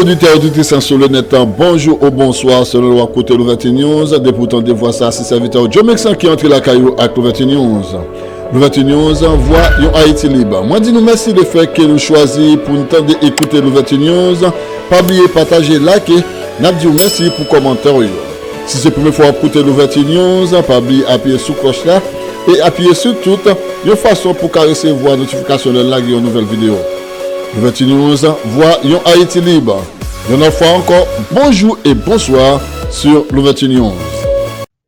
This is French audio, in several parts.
auditeurs, auditrices sur le net, bonjour ou bonsoir, selon le côté l'ouverture news. Députant de voix ça, c'est serviteur Joe Mexan qui entre la caillou avec l'ouverture news. L'ouverture news voit yon Haïti libre. Moi, dis nous merci le fait que nous choisissons pour nous tendre écouter l'ouverture news. Pas oublier, partager, liker. N'a dit merci pour commentaire. Si c'est la première fois écouter l'ouverture news, pas oublier appuyer sur cloche là et appuyer sur toute une façon pour recevoir notification de la nouvelle vidéo. L'ouverture news voit yon Haïti libre. Une fois encore, bonjour et bonsoir sur l'ouverture news.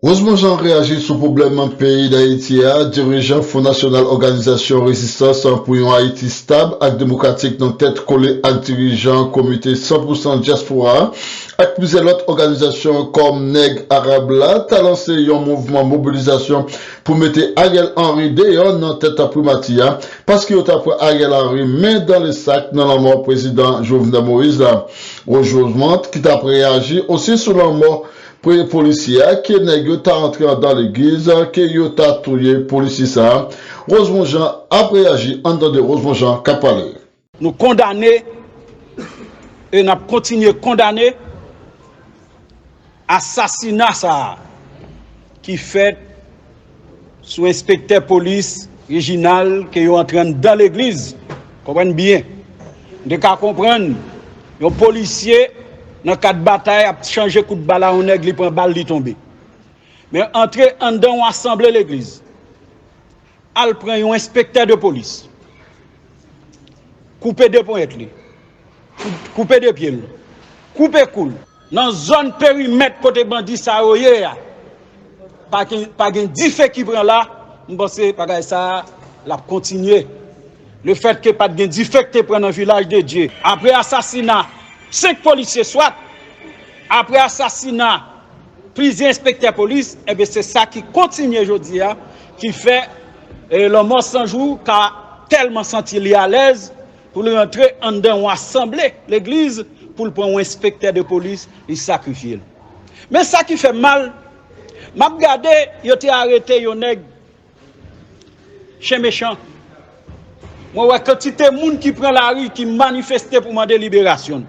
Heureusement, j'en réagis sur le problème en pays d'Haïti, dirigeant Fonds national organisation résistance pour un Haïti stable et démocratique dans tête collée à dirigeant comité 100% diaspora, avec plusieurs autres organisations comme Nègre Arabe là, a lancé un mouvement mobilisation pour mettre Ariel Henry dehors dans tête à primatia, parce qu'il a pris Ariel Henry main dans le sac dans la mort président Jovenel Moïse là. Heureusement, qui a réagi aussi sur la mort pour les policiers qui est entré dans l'église, qui est tué policier ça. Rosemont Jean a réagi en tant de Rosemont Jean qui a parlé. Nous condamnons et nous continuons à condamner l'assassinat ça qui fait sous inspecteur police régional qui est entré dans l'église. Comprenez bien. Nous devons comprendre, les policiers dans cadre de bataille a changé coup de balle à un nègre, il prend balle, il tombe. Mais entrer en dedans, assembler l'église. Elle prend un inspecteur de police. Couper des pointes, couper des pieds, couper cool. Dans zone périmètre côté bandit ça pas de diffé qui prend là, je pense que ça la continuer. Le fait que pas de diffé qui prend dans le village de Dieu. Après assassinat 5 policiers soit, après assassinat, plusieurs inspecteurs police, et bien c'est ça qui continue aujourd'hui, qui fait l'homme sans jour, qui a tellement senti à l'aise pour lui entrer en dedans ou assembler l'église pour le prendre un inspecteur de police et sacrifier. Mais ça qui fait mal, m'a regardé, il a arrêté un nègre chez méchant. Moi, quantité de monde qui prend la rue, qui manifeste pour demander libération.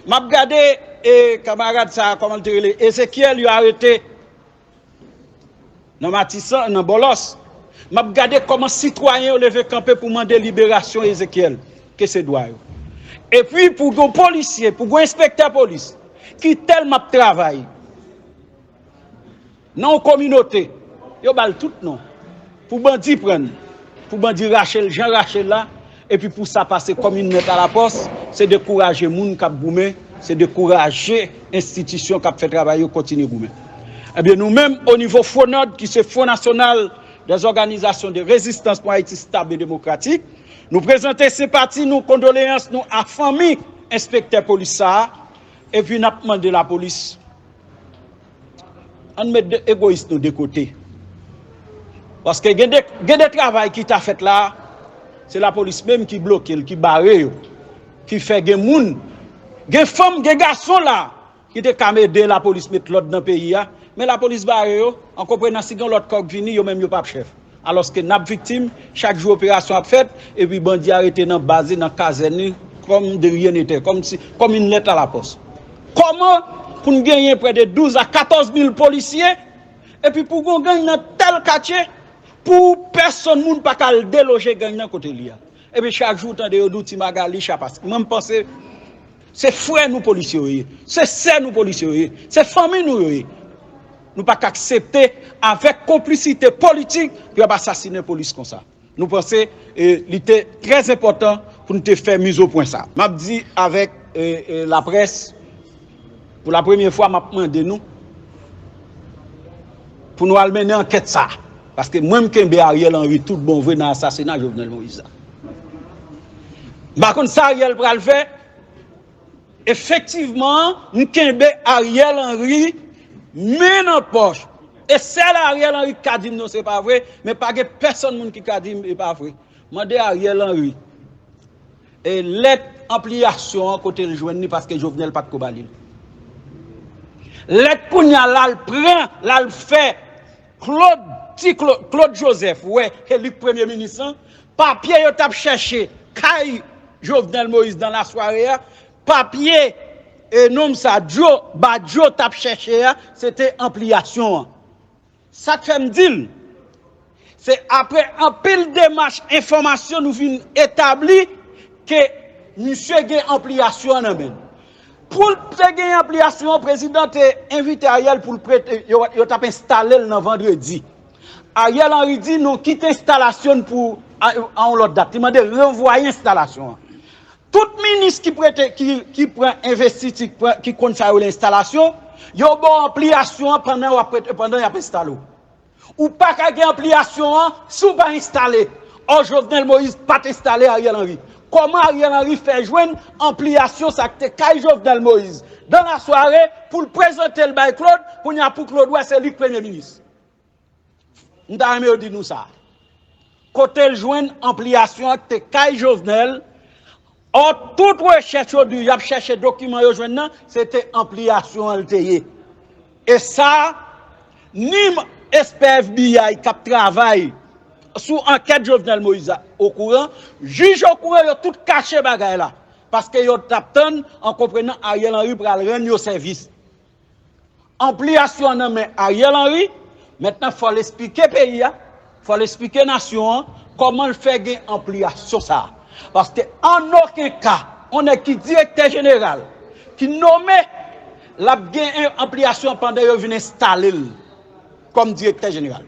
M'a regardé et camarade ça comment dire Ezekiel lui a arrêté dans Matissan dans Bolos. M'a regardé comment citoyens ont levé camper pour demander libération Ezekiel que c'est droit. Et puis pour les policiers, pour les inspecteurs police qui tellement travaillent dans la communauté, yo bal tout non. Pour bandit prendre, pour bandit Rachel, Jean Rachel là. Et puis pour ça passer comme une lettre à la poste, c'est décourager les gens qui ont boumé, c'est décourager les institutions qui ont fait travailler et continuer à boumer. Eh bien nous-mêmes, au niveau FONOD, qui est Fonds national des organisations de résistance pour Haïti stable et démocratique, nous présentons ces partis, nous condoléances, nous à famille, inspecteur police, et puis nous avons demandé la police. On met des égoïstes de côté. Parce que il y a des travail qui t'a fait là. C'est la police même qui bloque, qui barre, qui fait des gens, des femmes, des garçons là, qui te camé aider la police mettre l'autre dans le pays. Mais la police barre, en comprenant si l'autre corps vini, yo même yo pas chef. Alors que n'a victime, chaque jour opération a fait, et puis bandit arrêté dans base, dans caserne, comme de rien n'était, comme une lettre à la poste. Comment pour nous gagner près de 12 à 14 000 policiers, et puis pour nous gagner dans tel quartier, pour personne moun pas qu'à déloger gang nan côté liya. Et puis chaque jour tant de douti magali chapas. Même penser c'est frère nous policiers, c'est sœur nous policiers, c'est famille nous. Nous pas accepter avec complicité politique pour assassiner la police comme ça. Nous pensons il était très important pour nous faire mise au point ça. M'a dit avec la presse pour la première fois m'a demandé nous pour nous mener enquête ça. Parce que moi, je suis Ariel Henry, tout bon vrai dans l'assassinat de Jovenel Moïse. Par contre, ça, Ariel pral fait, effectivement, nous sommes Ariel Henry, mais dans la poche. Et c'est Ariel Henry qui a dit non, c'est pas vrai, mais pas que personne qui a dit c'est pas vrai. Je dis Ariel Henry, et lettre ampliation côté le joindre parce que Jovenel pas de Kobalil. Lettre qu'on y a là, le prend, là, le fait, Claude Joseph, ouais, élu premier ministre, papier yo t'a cherché, Kai Jovenel Moïse dans la soirée, papier et nom ça Joe tap cherché c'était ampliation. Ça te fait me dire c'est après un pile démarche information nous vinn établi que monsieur gagne ampliation en amène. Pour gagner ampliation, le président a invité Ariel pour le prêter, il a installé le vendredi. Ariel Henry dit nous quitte l'installation pour en l'autre date. Il m'a dit renvoyer l'installation. Tout ministre qui prend investi qui compte ça l'installation, il y a une ampliation pendant y a installé. Ou pas gagner ampliation sous pas installé. Or Jovenel Moïse pas installé Ariel Henry. Comment Ariel Henry fait joindre ampliation ça que Kay Jovenel Moïse dans la soirée pour le présenter le bail Claude pour Claude c'est lui premier ministre. Nous avons dit nous ça. Côté le joindre ampliation que Kay Jovenel toute recherche aujourd'hui, il a cherché document yo joindre c'était ampliation LTE. Et ça ni SPFBI qui travaille sous enquête Jovenel Moïse au courant, juge au courant, ils ont tout caché bagay là. Parce que ils ont tapé en comprenant Ariel Henry pour aller rendre au service. Ampliation non mais Ariel Henry, maintenant il faut l'expliquer pays, il faut l'expliquer nation, comment le faire gain ampliation ça. Parce que en aucun cas, on est qui directeur général, qui nommé la gain ampliation pendant qu'il vient installer comme directeur général.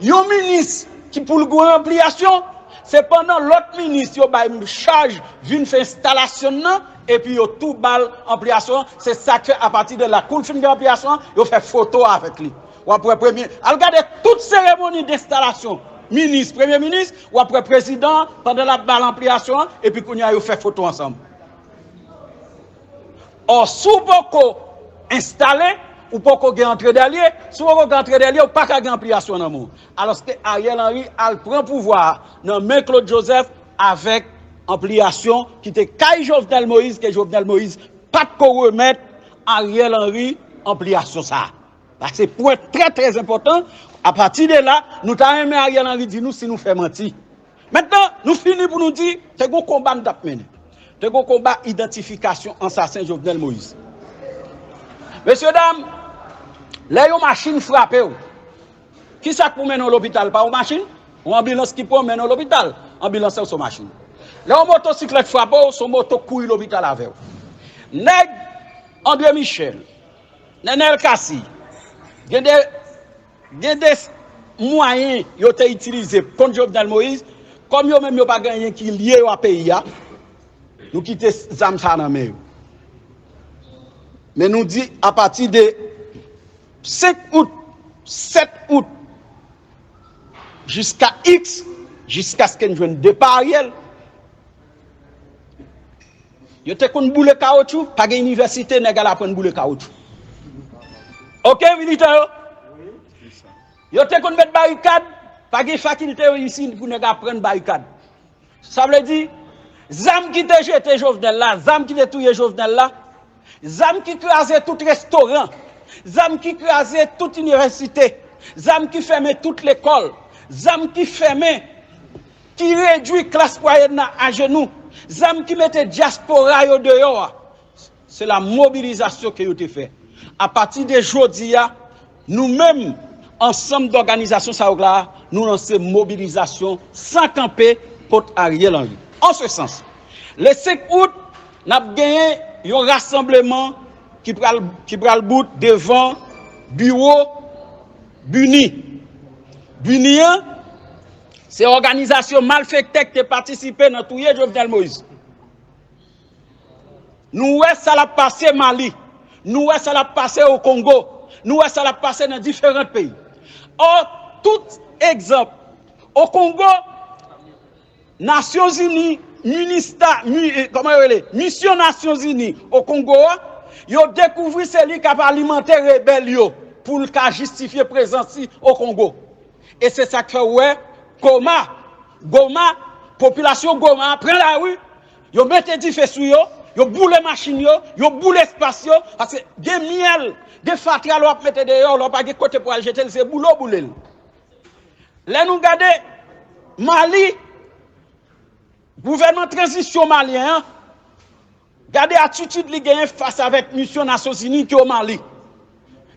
Yon ministre qui pour le ampliation, c'est pendant l'autre ministre qui a charge d'une faire installation et puis yo tout bal ampliation, c'est ça que à partir de la cour fin d'ampliation, yo fait photo avec lui. Ou après premier, regardez toute cérémonie d'installation, ministre, premier ministre ou après président pendant la bal ampliation et puis qu'on y a yo fait photo ensemble. Or sous beaucoup installé ou pas qu'on entre derrière, si on entre derrière, ou pas qu'on gagne ampliation dans le monde. Alors que Ariel Henry a prend pouvoir dans main Claude Joseph avec ampliation qui était Kay Jovenel Moïse, que Jovenel Moïse pas de remettre Ariel Henry ampliation ça. C'est point très très important. À partir de là, nous t'avons aimé Ariel Henry dit nous si nous fait mentir. Maintenant, nous finissons pour nous dire c'est un combat nous avons mené. C'est un combat identification assassin Jovenel Moïse. Messieurs, dames, là, il y a une machine frappée. Qui ça pour mener à l'hôpital? Pas une machine? Une ambulance qui peut mener à l'hôpital? Ambulance ou son machine. Là, une motocyclette frappée, son moto couille l'hôpital avec. Nèg André Michel, Nenel Kassi, il y a des moyens qui ont été utilisés contre Jovenel Moïse, comme yo même yo pas gagné qui lié au pays, nous quittons Zamsa dans mer. Mais nous dit à partir de 5 août, 7 août, jusqu'à X, jusqu'à ce qu'on joue de Ariel. Yo te kon boule caoutchouc, pas de université n'est pas prendre boule caoutchouc. OK militaire? Yo te kon mettre barricade, pas de faculté ici pour ne pas prendre barricade. Ça veut dire zam qui te jeté Jovenel là, zam qui te touye Jovenel là, zam qui crasait tout restaurant, zam qui crasait toute université, zam qui fermait toute l'école, zam qui fermait, qui réduit classe moyenne à genoux, zam qui mettait diaspora au dehors. C'est la mobilisation que vous avez fait. À partir de aujourd'hui, nous-mêmes, ensemble d'organisations, nous lançons mobilisation sans camper contre Ariel Henry. En ce sens, le 5 août, nous avons gagné un rassemblement qui prend le bout devant bureau Buni. Buni, c'est une organisation malfectée qui a participé dans tout Jovenel Moïse. Nous, ça l'a passé Mali. Nous, ça l'a passé au Congo. Nous, ça l'a passé dans différents pays. Or, tout exemple, au Congo, Nations Unies, Mission Nations Unies au Congo, ils ont découvert celui qui a alimenté la rébellion pour justifier la présence au Congo. Et c'est ça que fait, ouais, Goma, population Goma, prend la rue, ils mettent des feux sur eux, ils boulent les machines, ils boulent l'espace, parce que des miel, des fatras, ils mettent dehors, ils n'ont pas de côté pour aller jeter, c'est boulot. Là, nous regardons Mali, gouvernement transition malien, Gardez l'attitude li gagne face avec mission Nations Unies qui au Mali.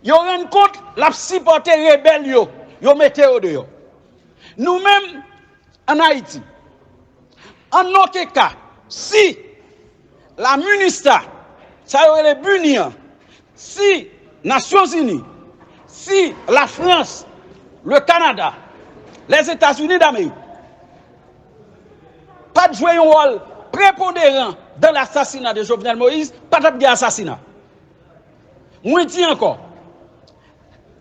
Yo rend compte la supporter rebelle yo mettez au dehors. Nous-mêmes en Haïti, en aucun cas, si la MINUSTA, ça y aurait les Bunian, si Nations Unies, si la France, le Canada, les États-Unis d'Amérique, pas de jouer un rôle prépondérant dans l'assassinat de Jovenel Moïse, pas de assassinat. Moi, je dis encore,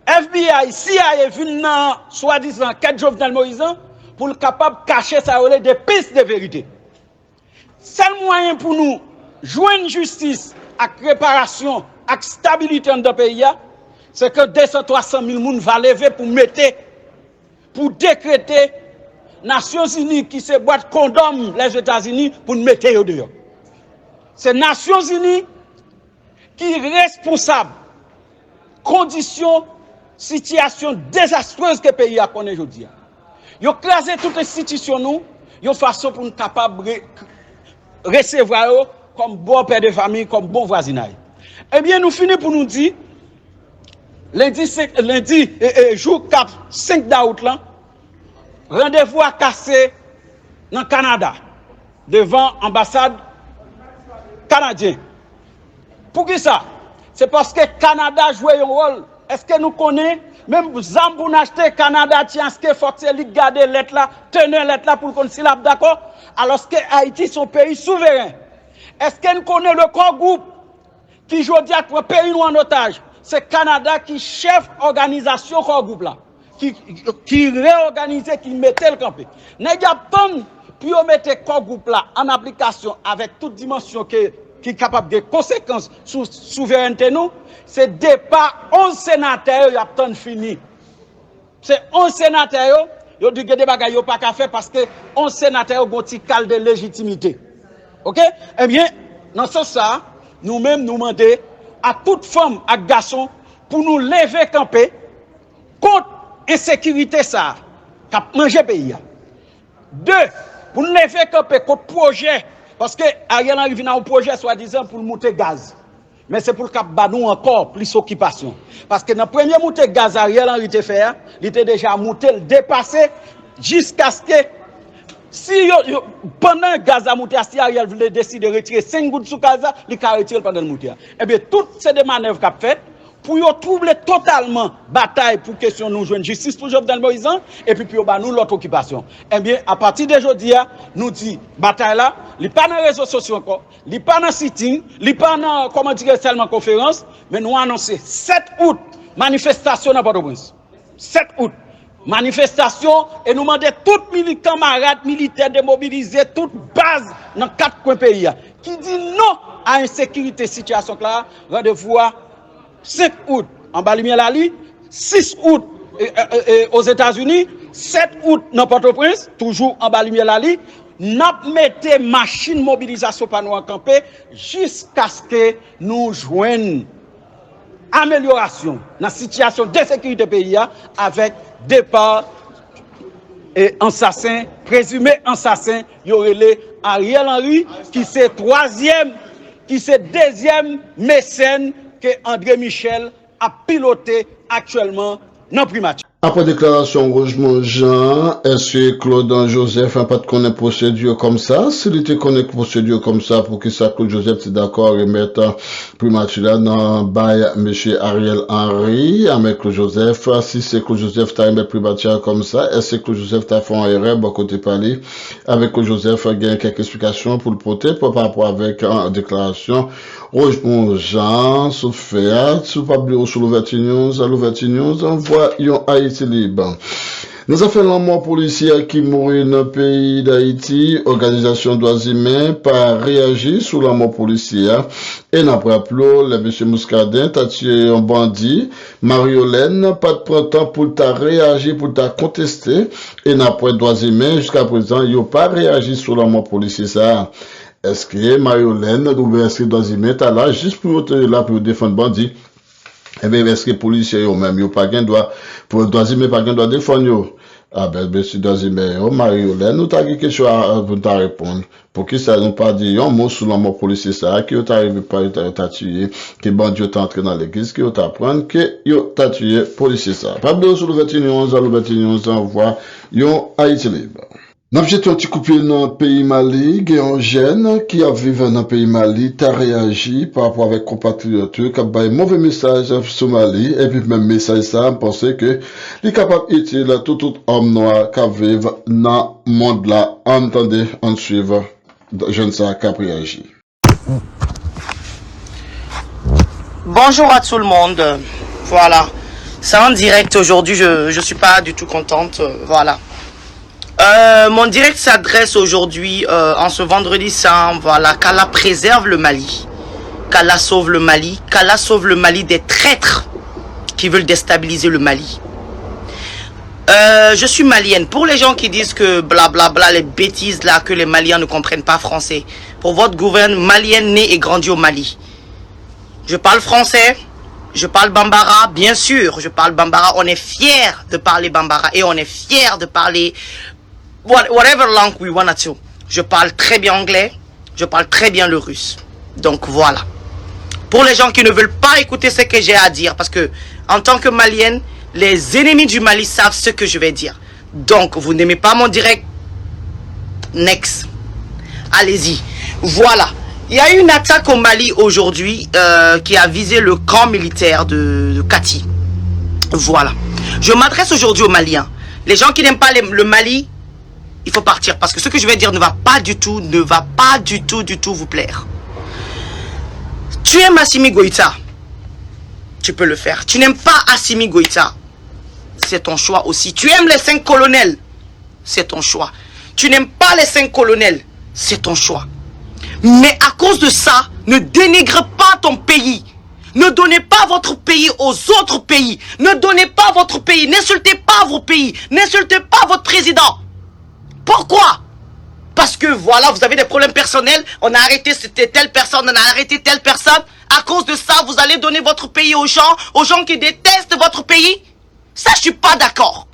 FBI, CIA, vient soi-disant 4 Jovenel Moïse pour le capable de cacher ça des pistes de vérité. Seul moyen pour nous jouer une justice avec réparation, avec stabilité dans le pays, c'est que 200-300 000 personnes vont lever pour mettre, pour décréter Nations Unies qui se boîte condamne les États-Unis pour nous mettre au dehors. C'est Nations Unies qui est responsable conditions, situation désastreuse que le pays a connu aujourd'hui. Ils ont crasé toute institution nous, ils ont façon pour nous capables de recevoir comme bon père de famille, comme bon voisinage. Eh bien, nous finissons pour nous dire, lundi jour 4, 5 d'août, rendez-vous à casser dans le Canada, devant l'ambassade canadienne. Pour qui ça? C'est parce que le Canada joue un rôle. Est-ce que nous connaissons, même Zambou acheter Canada, tiens, est-ce qu'il faut que garder l'être là, tenir l'être là pour qu'on s'y lave d'accord? Alors que Haïti, son pays souverain. Est-ce que nous connaissons le corps groupe qui joue à pour pays nous en otage? C'est Canada qui chef organisation corps groupe là. Qui réorganisait, qui mettait le campé. Nous avons pour mettre le corps groupe là en application avec toute dimension qui est capable de conséquences sur souveraineté nous, c'est départ 11 sénateurs qui ont fini. C'est 11 sénateurs qui ont dit que des bagages n'ont pas qu'à faire parce que 11 sénateurs ont un petit cal de légitimité. OK? Eh bien, dans ce sens, nous-mêmes nous demandons à toute femme, à garçon, pour nous lever camper contre l'insécurité ça, qui a mangé le pays. 2, pour nous lever camper contre projet. Parce que Ariel Henry vient à un projet soi-disant pour monter gaz. Mais c'est pour le nous encore plus occupation. Parce que dans le premier monter gaz, Ariel Henry te fait, il était déjà monté, dépassé, jusqu'à ce que, si pendant le gaz a monté, si Ariel voulait décider de retirer 5 gouttes sous gaz, il a retiré pendant le monter. Eh bien, toutes ces manœuvres qu'il a faites, pour troubler totalement bataille pour question nous jouer justice pour Jovenel Moïse et puis pour nous l'autre occupation. Eh bien, à partir d'aujourd'hui, nous dit bataille là, il n'est pas dans les réseaux sociaux encore, il n'est pas dans le sitting, il n'est pas dans, comment dire, seulement conférence, mais nous annonçons 7 août, manifestation dans Port-au-Prince. 7 août, manifestation, et nous demandons tous les camarades militaires de mobiliser toute base dans 4 coins pays qui dit non à insécurité situation là, rendez-vous 5 août en Balumière-Lali, 6 août aux États-Unis, 7 août dans Port-au-Prince, toujours en Balumière-Lali, n'a mettez machine mobilisation par nous en campé jusqu'à ce que nous joignons amélioration dans la situation de sécurité pays avec départ et assassin, présumé assassin, y aurait les Ariel Henry qui c'est 3e, qui c'est 2e mécène que André Michel a piloté actuellement dans Primatch. Après déclaration Rogemont Jean, est-ce que Claude Joseph n'a pas de connaître procédure comme ça? S'il était connaît procédure comme ça, pour que ça Claude Joseph est d'accord et mettre Primatch là dans bail monsieur Ariel Henry avec Claude Joseph, si c'est Claude Joseph t'a mis Primatch comme ça, est-ce que Claude Joseph t'a fait un erreur, bon côté parler avec Claude Joseph, il y a quelques explications pour le porter par rapport avec une déclaration Rogemont Jean, sous fait, sous pas sur l'ouverture news, on voit yon Haïti libre. Nous avons fait la mort policier qui mourit dans le pays d'Haïti, organisation droits humains, pas réagi sur la mort policier. Et n'après appelé, le monsieur Muscadin, t'a tué un bandit, Mariolène, pas de printemps pour t'a réagi, pour t'a contester. Et n'après droits humains, jusqu'à présent, il n'a pas réagi sur la mort policier, ça. Est-ce que Mariolène, ou est-ce que droits humains, t'as là, juste pour défendre bandit? Eh bien, est-ce que les policiers, même, ils n'ont pas qu'un droit, pour droits humains, pas qu'un droit défendre, Ah ben, monsieur Dazimé, Marie-Hélène, nous t'avons quelque chose à vous répondre. Pour qui ça nous pas dit un mot sur le mot policier ça, qui est arrivé pas, t'a tué, que bandit est entré dans l'église, qui t'a apprendre que t'a tué policier ça. Pas de sur le 21 le 21 envoie, yon Haïti libre. N'a pas un petit coupé dans le pays Mali, il y a un jeune qui a vécu dans le pays Mali, t'a réagi par rapport avec compatriotes, qui a un mauvais message sur Mali, et puis même message ça, pensait que il est capable d'utiliser tout homme noir qui vit dans le monde là, entendez, en suivre, jeune ça qui a réagi. Bonjour à tout le monde, voilà, c'est en direct aujourd'hui, je suis pas du tout contente, voilà. Mon direct s'adresse aujourd'hui, en ce vendredi saint, voilà, qu'Allah préserve le Mali, qu'Allah sauve le Mali, qu'Allah sauve le Mali des traîtres qui veulent déstabiliser le Mali. Je suis malienne. Pour les gens qui disent que blablabla, les bêtises là, que les Maliens ne comprennent pas français, pour votre gouvernement, malienne née et grandie au Mali. Je parle français, je parle bambara, bien sûr, je parle bambara, on est fiers de parler bambara et on est fiers de parler whatever langue we wanna to. Je parle très bien anglais, je parle très bien le russe. Donc voilà. Pour les gens qui ne veulent pas écouter ce que j'ai à dire, parce que en tant que malienne, les ennemis du Mali savent ce que je vais dire. Donc vous n'aimez pas mon direct, next. Allez-y. Voilà. Il y a eu une attaque au Mali aujourd'hui qui a visé le camp militaire de Kati. Voilà. Je m'adresse aujourd'hui aux Maliens. Les gens qui n'aiment pas le Mali, il faut partir parce que ce que je vais dire ne va pas du tout vous plaire. Tu aimes Assimi Goïta, tu peux le faire. Tu n'aimes pas Assimi Goïta, c'est ton choix aussi. Tu aimes les 5 colonels, c'est ton choix. Tu n'aimes pas les 5 colonels, c'est ton choix. Mais à cause de ça, ne dénigre pas ton pays. Ne donnez pas votre pays aux autres pays. Ne donnez pas votre pays. N'insultez pas vos pays. N'insultez pas votre président. Pourquoi? Parce que voilà, vous avez des problèmes personnels. On a arrêté telle personne, on a arrêté telle personne. À cause de ça, vous allez donner votre pays aux gens qui détestent votre pays. Ça, je suis pas d'accord.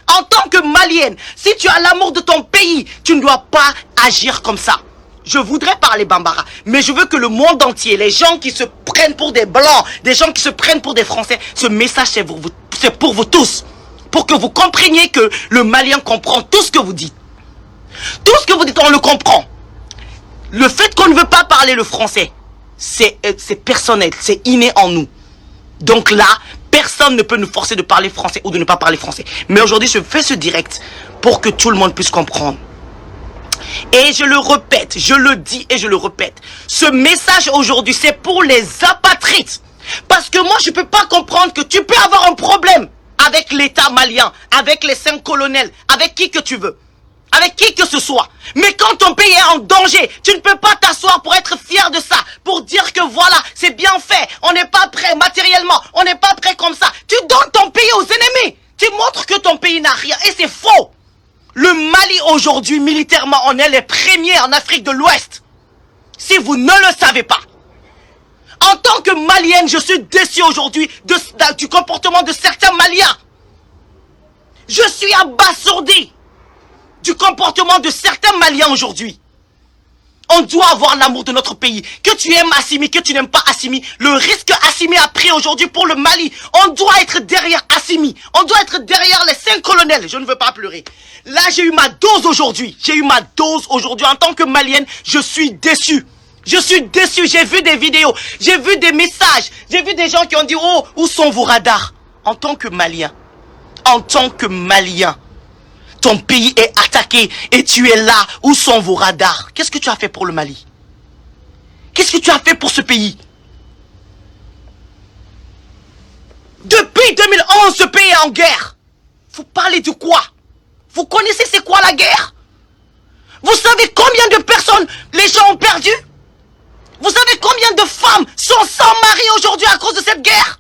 En tant que malienne, si tu as l'amour de ton pays, tu ne dois pas agir comme ça. Je voudrais parler bambara, mais je veux que le monde entier, les gens qui se prennent pour des blancs, des gens qui se prennent pour des français, ce message c'est pour vous tous. Pour que vous compreniez que le malien comprend tout ce que vous dites. Tout ce que vous dites, on le comprend. Le fait qu'on ne veut pas parler le français, c'est personnel, c'est inné en nous. Donc là, personne ne peut nous forcer de parler français ou de ne pas parler français. Mais aujourd'hui, je fais ce direct pour que tout le monde puisse comprendre. Et je le répète, je le dis et je le répète. Ce message aujourd'hui, c'est pour les apatrides. Parce que moi, je ne peux pas comprendre que tu peux avoir un problème avec l'État malien, avec les 5 colonels, avec qui que tu veux. Avec qui que ce soit. Mais quand ton pays est en danger, tu ne peux pas t'asseoir pour être fier de ça. Pour dire que voilà, c'est bien fait. On n'est pas prêt matériellement. On n'est pas prêt comme ça. Tu donnes ton pays aux ennemis. Tu montres que ton pays n'a rien. Et c'est faux. Le Mali aujourd'hui, militairement, on est les premiers en Afrique de l'Ouest. Si vous ne le savez pas. En tant que Malienne, je suis déçu aujourd'hui du comportement de certains Maliens. Je suis abasourdi du comportement de certains Maliens aujourd'hui. On doit avoir l'amour de notre pays. Que tu aimes Assimi, que tu n'aimes pas Assimi, le risque Assimi a pris aujourd'hui pour le Mali. On doit être derrière Assimi. On doit être derrière les 5 colonels. Je ne veux pas pleurer. Là, j'ai eu ma dose aujourd'hui. J'ai eu ma dose aujourd'hui. En tant que Malienne, je suis déçu. Je suis déçu. J'ai vu des vidéos. J'ai vu des messages. J'ai vu des gens qui ont dit, oh, où sont vos radars? En tant que Malien. En tant que Malien. Ton pays est attaqué et tu es là. Où sont vos radars? Qu'est-ce que tu as fait pour le Mali? Qu'est-ce que tu as fait pour ce pays? Depuis 2011, ce pays est en guerre. Vous parlez de quoi? Vous connaissez c'est quoi la guerre? Vous savez combien de personnes les gens ont perdu? Vous savez combien de femmes sont sans mari aujourd'hui à cause de cette guerre?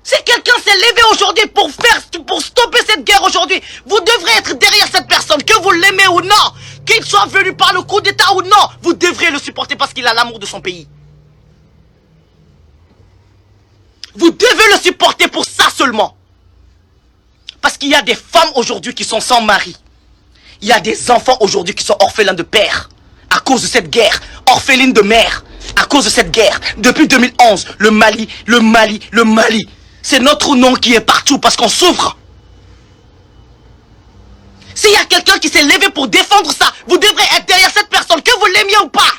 Si quelqu'un s'est levé aujourd'hui pour stopper cette guerre aujourd'hui, vous devrez être derrière cette personne, que vous l'aimez ou non, qu'il soit venu par le coup d'état ou non, vous devrez le supporter parce qu'il a l'amour de son pays. Vous devez le supporter pour ça seulement. Parce qu'il y a des femmes aujourd'hui qui sont sans mari. Il y a des enfants aujourd'hui qui sont orphelins de père. À cause de cette guerre. Orphelines de mère. À cause de cette guerre. Depuis 2011, le Mali. C'est notre nom qui est partout parce qu'on souffre. S'il y a quelqu'un qui s'est levé pour défendre ça, vous devrez être derrière cette personne, que vous l'aimiez ou pas.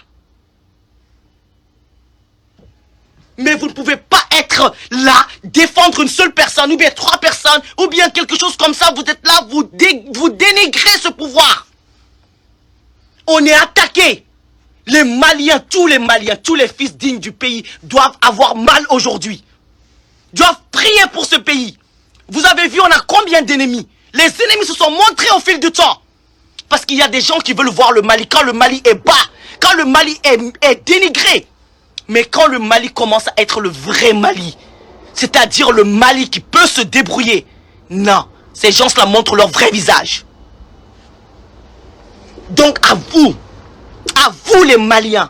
Mais vous ne pouvez pas être là, défendre une seule personne, ou bien 3 personnes, ou bien quelque chose comme ça. Vous êtes là, vous dénigrez ce pouvoir. On est attaqué. Les Maliens, tous les fils dignes du pays doivent avoir mal aujourd'hui. Doivent prier pour ce pays. Vous avez vu, on a combien d'ennemis? Les ennemis se sont montrés au fil du temps. Parce qu'il y a des gens qui veulent voir le Mali quand le Mali est bas, quand le Mali est dénigré. Mais quand le Mali commence à être le vrai Mali, c'est-à-dire le Mali qui peut se débrouiller, non, ces gens-là montrent leur vrai visage. Donc à vous les Maliens,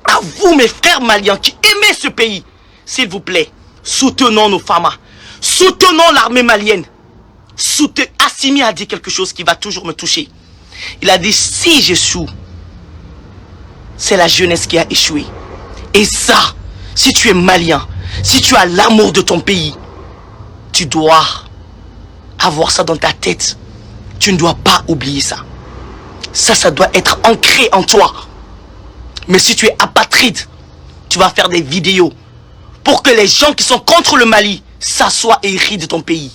à vous mes frères maliens qui aimez ce pays, s'il vous plaît, soutenons nos femmes, soutenons l'armée malienne. Assimi a dit quelque chose qui va toujours me toucher. Il a dit, si j'échoue, c'est la jeunesse qui a échoué. Et ça, si tu es malien, si tu as l'amour de ton pays, tu dois avoir ça dans ta tête. Tu ne dois pas oublier ça. Ça doit être ancré en toi. Mais si tu es apatride, tu vas faire des vidéos pour que les gens qui sont contre le Mali s'assoient et rient de ton pays.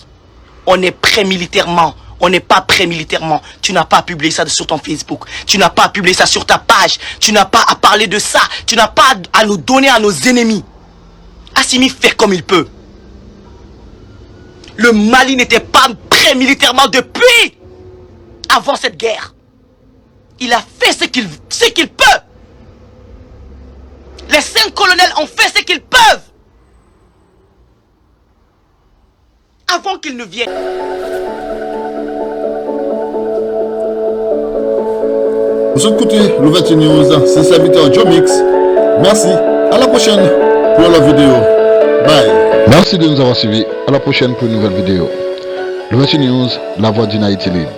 On est prêt militairement. On n'est pas prêt militairement. Tu n'as pas à publier ça sur ton Facebook. Tu n'as pas à publier ça sur ta page. Tu n'as pas à parler de ça. Tu n'as pas à nous donner à nos ennemis. Assimi fait comme il peut. Le Mali n'était pas prêt militairement depuis avant cette guerre. Il a fait ce qu'il peut. Les 5 colonels ont fait ce qu'ils peuvent. Avant qu'ils ne viennent. Vous écoutez le 21 News, c'est serviteur Jomix. Merci, à la prochaine pour la vidéo. Bye. Merci de nous avoir suivis. À la prochaine pour une nouvelle vidéo. Le 21 News, la voix d'une Haïti libre.